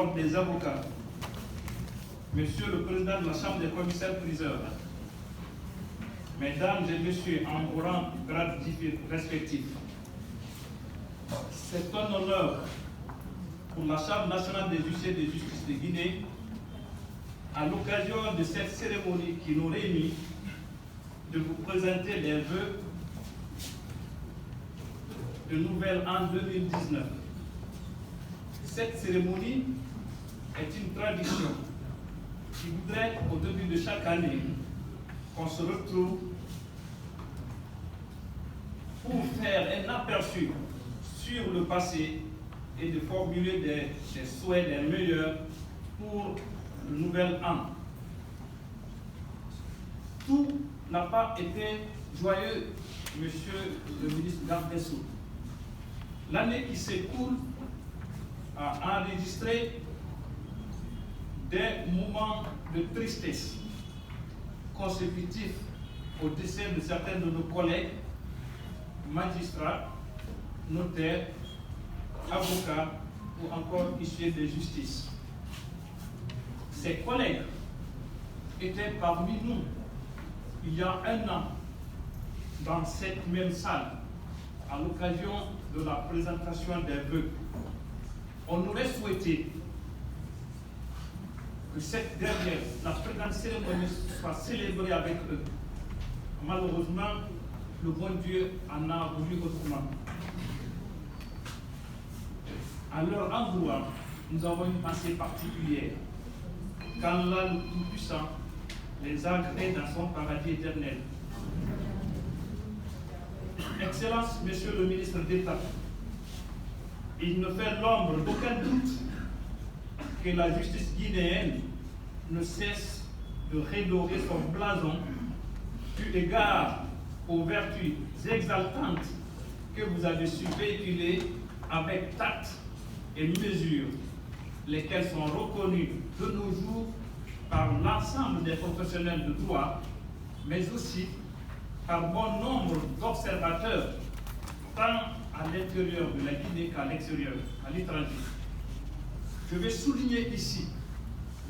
l'Ordre des avocats, Monsieur le Président de la Chambre des commissaires-priseurs, Mesdames et Messieurs en vos rangs, grades respectifs, c'est un honneur pour la Chambre nationale des huissiers de justice de Guinée, à l'occasion de cette cérémonie qui nous réunit, de vous présenter les vœux de nouvel an 2019. Cette cérémonie est une tradition qui voudrait, au début de chaque année, qu'on se retrouve pour faire un aperçu sur le passé et de formuler des souhaits des meilleurs pour le nouvel an. Tout n'a pas été joyeux, Monsieur le ministre garde des Sceaux. L'année qui s'écoule a enregistré des moments de tristesse consécutifs au décès de certains de nos collègues, magistrats, notaires, avocats ou encore huissiers de justice. Ces collègues étaient parmi nous il y a un an dans cette même salle à l'occasion de la présentation des vœux. On aurait souhaité que cette dernière, la présente cérémonie, soit célébrée avec eux. Malheureusement, le bon Dieu en a voulu autrement. À leur endroit, nous avons une pensée particulière. Qu'Allah le Tout-Puissant les agrée dans son paradis éternel. Excellence, Monsieur le ministre d'État, il ne fait l'ombre d'aucun doute que la justice guinéenne ne cesse de redorer son blason eu égard aux vertus exaltantes que vous avez su véhiculer avec tact et mesure, lesquelles sont reconnues de nos jours par l'ensemble des professionnels de droit, mais aussi par bon nombre d'observateurs, tant à l'intérieur de la Guinée qu'à l'extérieur, à l'étranger. Je vais souligner ici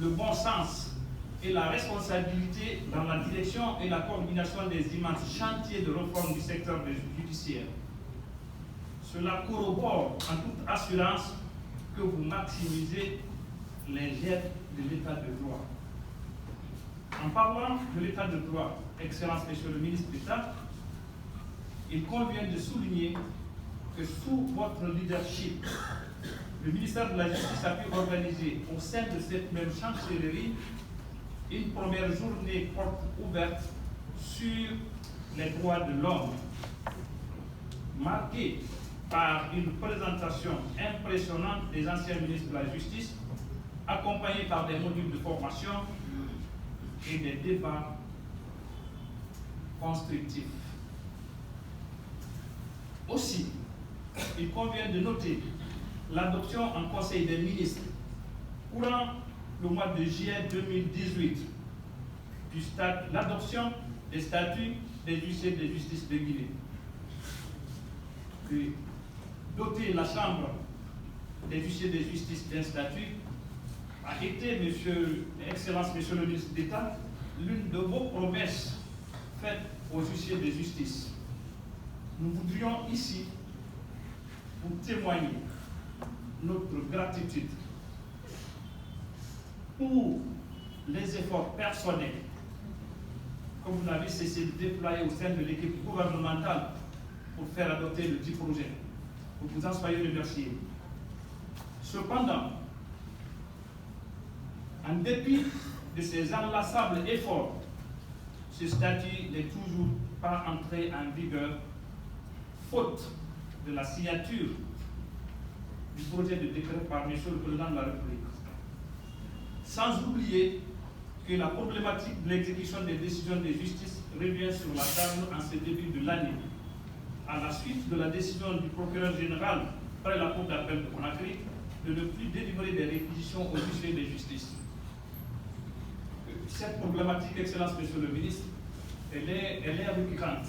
le bon sens et la responsabilité dans la direction et la coordination des immenses chantiers de réforme du secteur judiciaire. Cela corrobore en toute assurance que vous maximisez les aides de l'état de droit. En parlant de l'état de droit, Excellence, Monsieur le ministre d'État, il convient de souligner que sous votre leadership, le ministère de la Justice a pu organiser au sein de cette même chancellerie une première journée porte ouverte sur les droits de l'homme, marquée par une présentation impressionnante des anciens ministres de la Justice, accompagnée par des modules de formation et des débats constructifs. Aussi, il convient de noter l'adoption en Conseil des ministres courant le mois de juillet 2018 l'adoption des statuts des huissiers de justice de Guinée. De doter la Chambre des huissiers de justice d'un statut a été, Excellence, Monsieur le ministre d'État, l'une de vos promesses faites aux huissiers de justice. Nous voudrions ici vous témoigner notre gratitude pour les efforts personnels que vous n'avez cessé de déployer au sein de l'équipe gouvernementale pour faire adopter le dit projet. Vous vous en soyez remerciés. Cependant, en dépit de ces inlassables efforts, ce statut n'est toujours pas entré en vigueur, faute de la signature du projet de décret par M. le Président de la République. Sans oublier que la problématique de l'exécution des décisions de justice revient sur la table en ce début de l'année, à la suite de la décision du procureur général près la Cour d'appel de Conakry de ne plus délivrer des réquisitions aux huissiers de justice. Cette problématique, Excellence, Monsieur le ministre, elle est récurrente.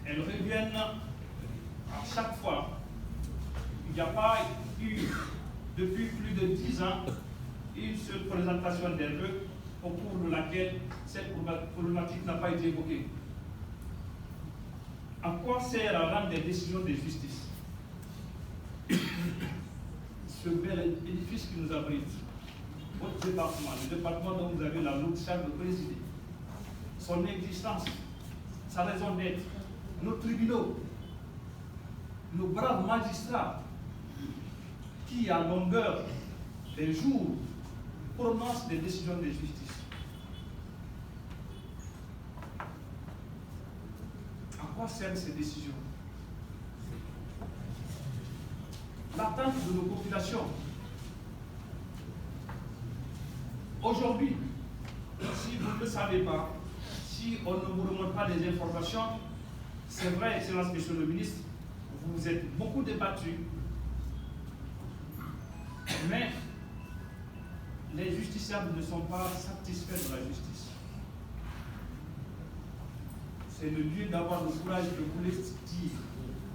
Elle revient à chaque fois. Il n'y a pas eu depuis plus de 10 ans, une seule présentation des vœux au cours de laquelle cette problématique n'a pas été évoquée. À quoi sert à rendre des décisions de justice? Ce bel édifice qui nous abrite, votre département, le département dont vous avez la lourde charge de présider, son existence, sa raison d'être, nos tribunaux, nos braves magistrats qui, à longueur des jours, prononcent des décisions de justice. À quoi servent ces décisions? L'attente de nos populations. Aujourd'hui, si vous ne le savez pas, si on ne vous remonte pas des informations, c'est vrai, Excellence, Monsieur le ministre, vous êtes beaucoup débattu, mais les justiciables ne sont pas satisfaits de la justice. C'est le lieu d'avoir le courage de vous les dire,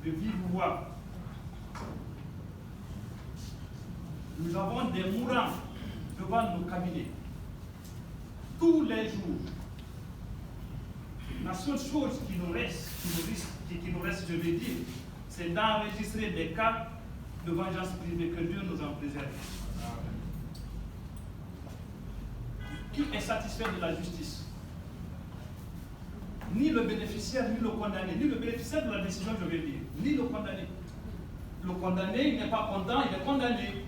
de vive voix. Nous avons des mourants devant nos cabinets. Tous les jours. La seule chose qui nous reste, je vais dire, c'est d'enregistrer des cas de vengeance privée, que Dieu nous en préserve. Qui est satisfait de la justice? Ni le bénéficiaire, ni le condamné. Ni le bénéficiaire de la décision, je vais dire, ni le condamné. Le condamné, il n'est pas content, il est condamné.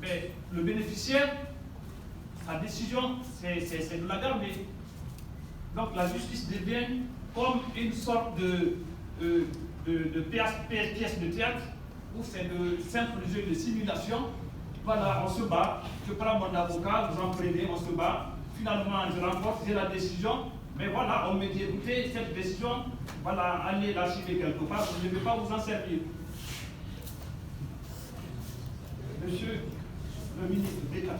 Mais le bénéficiaire, sa décision, c'est de la garder. Donc la justice devient comme une sorte de pièce de théâtre, où c'est de simple jeu de simulation. Voilà, on se bat, je prends mon avocat, vous en prenez, on se bat. Finalement, je remporte, j'ai la décision. Mais voilà, on me dit, écoutez, cette décision, voilà, allez l'archiver quelque part, je ne vais pas vous en servir. Monsieur le ministre d'État,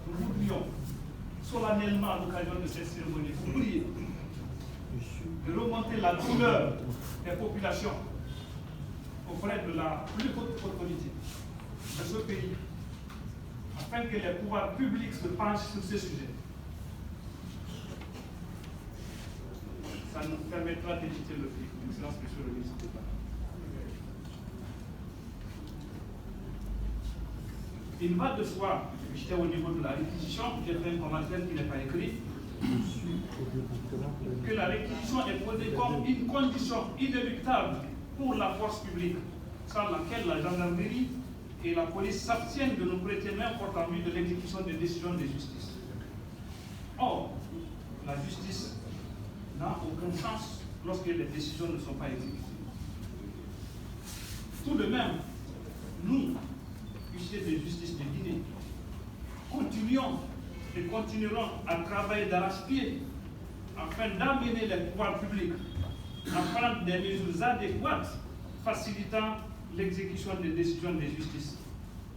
nous voudrions solennellement à l'occasion de cette cérémonie, vous prier de remonter la douleur des populations auprès de la plus haute autorité de ce pays, afin que les pouvoirs publics se penchent sur ce sujet. Ça nous permettra d'éviter le pire. Excellence, Monsieur le ministre d'État. Il va de soi, j'étais au niveau de la réquisition, j'ai fait un commentaire qui n'est pas écrit, que la réquisition est posée comme une condition inéluctable pour la force publique, sans laquelle la gendarmerie et la police s'abstiennent de nous prêter main forte en vue de l'exécution des décisions de justice. Or, la justice n'a aucun sens lorsque les décisions ne sont pas exécutées. Tout de même, nous, huissiers de justice de Guinée, continuons et continuerons à travailler d'arrache-pied afin d'amener les pouvoirs publics à prendre des mesures adéquates facilitant l'exécution des décisions de justice.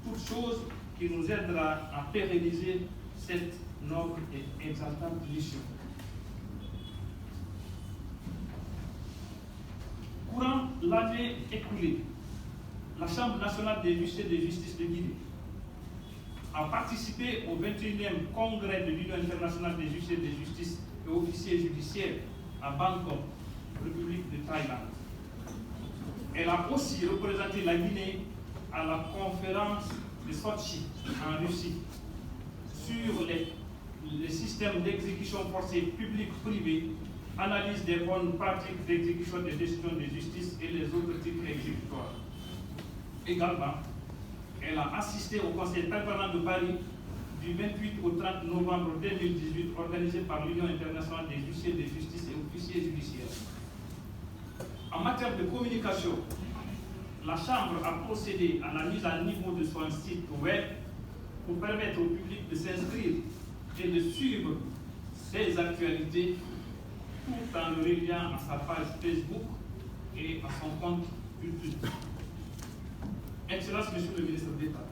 Toute chose qui nous aidera à pérenniser cette noble et exaltante mission. Courant l'année écoulée, la Chambre nationale des huissiers de justice de Guinée a participé au 21e congrès de l'Union internationale des huissiers de justice et officiers judiciaires à Bangkok, République de Thaïlande. Elle a aussi représenté la Guinée à la conférence de Sochi en Russie sur les systèmes d'exécution forcée publique-privée, analyse des bonnes pratiques d'exécution des décisions de justice et les autres types exécutoires. Également, elle a assisté au Conseil permanent de Paris du 28 au 30 novembre 2018, organisé par l'Union internationale des huissiers de justice et officiers judiciaires. En matière de communication, la Chambre a procédé à la mise à niveau de son site web pour permettre au public de s'inscrire et de suivre ses actualités tout en le reliant à sa page Facebook et à son compte YouTube. Excellence, Monsieur le ministre d'État,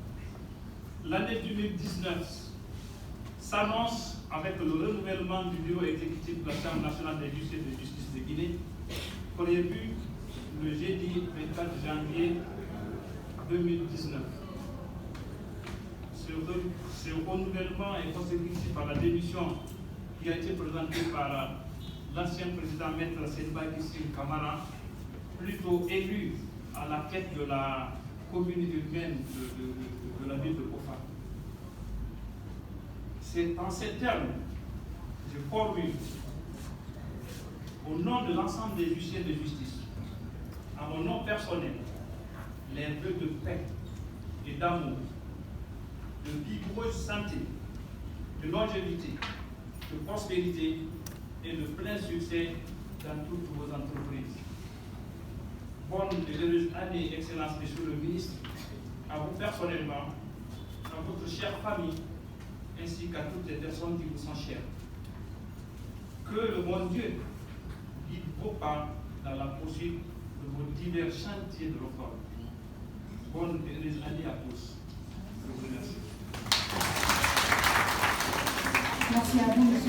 l'année 2019 s'annonce avec le renouvellement du bureau exécutif de la Chambre nationale des huissiers de justice de Guinée, prévu le jeudi 24 janvier 2019. ce renouvellement est consécutif par la démission qui a été présentée par l'ancien président Maître Sedba Kissim Kamara, plutôt élu à la tête de la commune urbaine de la ville de Kofa. C'est en ces termes que je formule, au nom de l'ensemble des huissiers de justice, à mon nom personnel, les vœux de paix et d'amour, de vigoureuse santé, de longévité, de prospérité et de plein succès dans toutes vos entreprises. Bonne et heureuse année, Excellence, Monsieur le Ministre, à vous personnellement, à votre chère famille, ainsi qu'à toutes les personnes qui vous sont chères. Que le bon Dieu guide vos pas dans la poursuite de vos divers chantiers de réforme. Bonne et heureuse année à tous. Je vous remercie. Merci à vous, Monsieur.